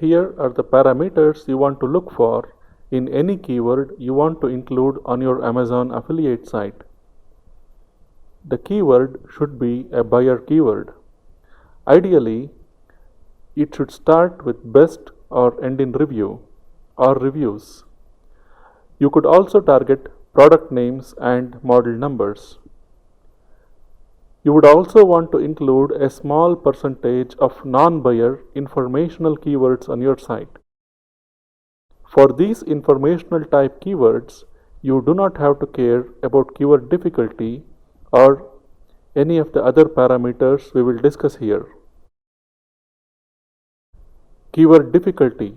Here are the parameters you want to look for in any keyword you want to include on your Amazon affiliate site. The keyword should be a buyer keyword. Ideally, it should start with best or end in review or reviews. You could also target product names and model numbers. You would also want to include a small percentage of non-buyer informational keywords on your site. For these informational type keywords, you do not have to care about keyword difficulty or any of the other parameters we will discuss here. Keyword difficulty.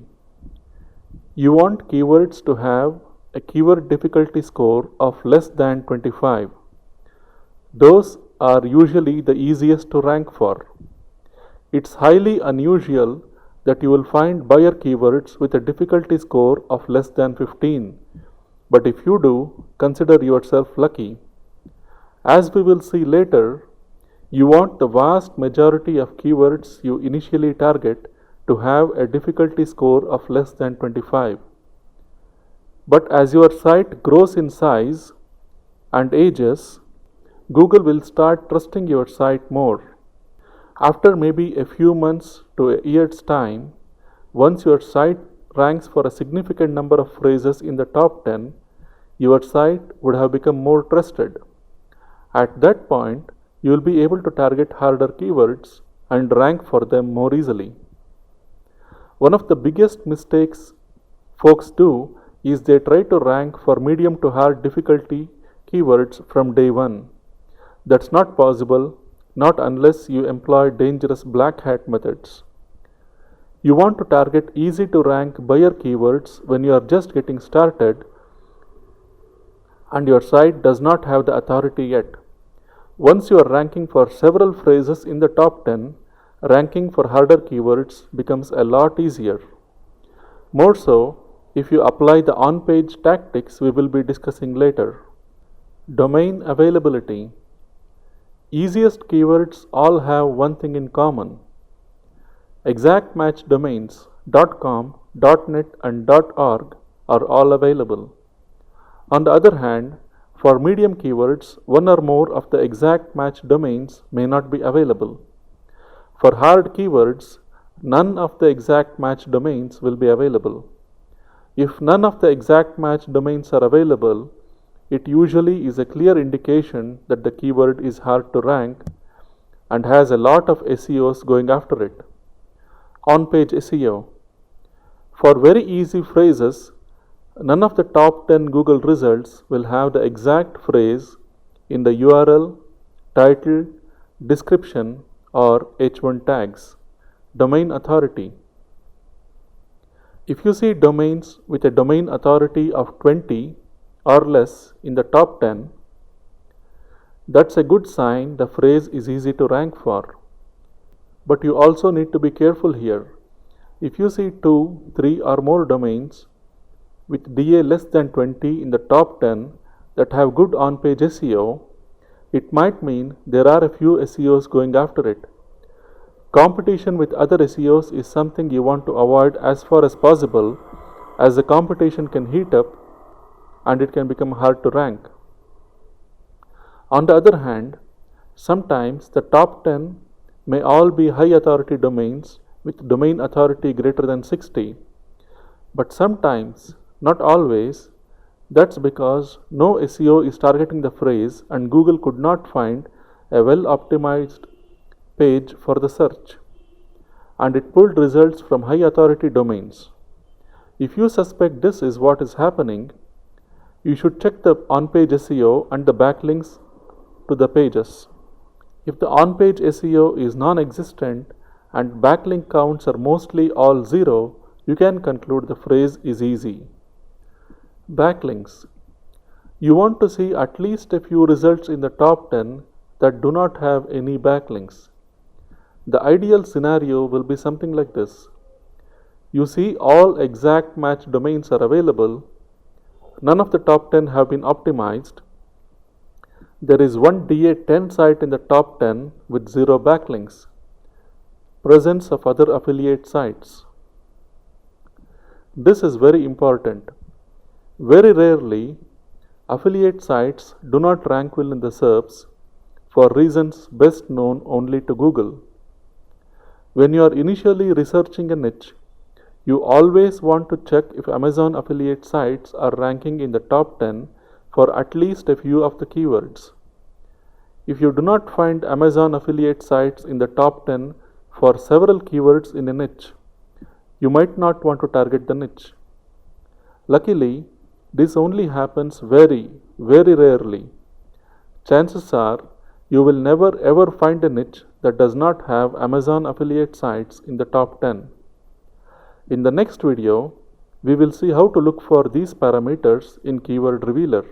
You want keywords to have a keyword difficulty score of less than 25. Those are usually the easiest to rank for. It's highly unusual that you will find buyer keywords with a difficulty score of less than 15, but if you do, consider yourself lucky. As we will see later, you want the vast majority of keywords you initially target to have a difficulty score of less than 25. But as your site grows in size and ages, Google will start trusting your site more. After maybe a few months to a year's time, once your site ranks for a significant number of phrases in the top 10, your site would have become more trusted. At that point, you will be able to target harder keywords and rank for them more easily. One of the biggest mistakes folks do is they try to rank for medium to hard difficulty keywords from day one. That's not possible, not unless you employ dangerous black hat methods. You want to target easy to rank buyer keywords when you are just getting started and your site does not have the authority yet. Once you are ranking for several phrases in the top 10, ranking for harder keywords becomes a lot easier. More so if you apply the on-page tactics we will be discussing later. Domain availability. Easiest keywords all have one thing in common. Exact match domains .com, .net and .org are all available. On the other hand, for medium keywords, one or more of the exact match domains may not be available. For hard keywords, none of the exact match domains will be available. If none of the exact match domains are available, it usually is a clear indication that the keyword is hard to rank and has a lot of SEOs going after it. On-page SEO. For very easy phrases, none of the top 10 Google results will have the exact phrase in the URL, title, description, or H1 tags. Domain authority. If you see domains with a domain authority of 20 or less in the top 10, that's a good sign the phrase is easy to rank for. But you also need to be careful here. If you see 2, 3 or more domains with DA less than 20 in the top 10 that have good on-page SEO, it might mean there are a few SEOs going after it. Competition with other SEOs is something you want to avoid as far as possible, as the competition can heat up and it can become hard to rank. On the other hand, sometimes the top 10 may all be high authority domains with domain authority greater than 60, but sometimes, not always, that's because no SEO is targeting the phrase and Google could not find a well-optimized page for the search, and it pulled results from high authority domains. If you suspect this is what is happening, you should check the on-page SEO and the backlinks to the pages. If the on-page SEO is non-existent and backlink counts are mostly all 0, you can conclude the phrase is easy. Backlinks. You want to see at least a few results in the top 10 that do not have any backlinks. The ideal scenario will be something like this. You see all exact match domains are available. None of the top 10 have been optimized. There is one DA10 site in the top 10 with 0 backlinks. Presence of other affiliate sites. This is very important. Very rarely, affiliate sites do not rank well in the SERPs for reasons best known only to Google. When you are initially researching a niche, you always want to check if Amazon affiliate sites are ranking in the top 10 for at least a few of the keywords. If you do not find Amazon affiliate sites in the top 10 for several keywords in a niche, you might not want to target the niche. Luckily, this only happens very, very rarely. Chances are you will never ever find a niche that does not have Amazon affiliate sites in the top 10. In the next video, we will see how to look for these parameters in Keyword Revealer.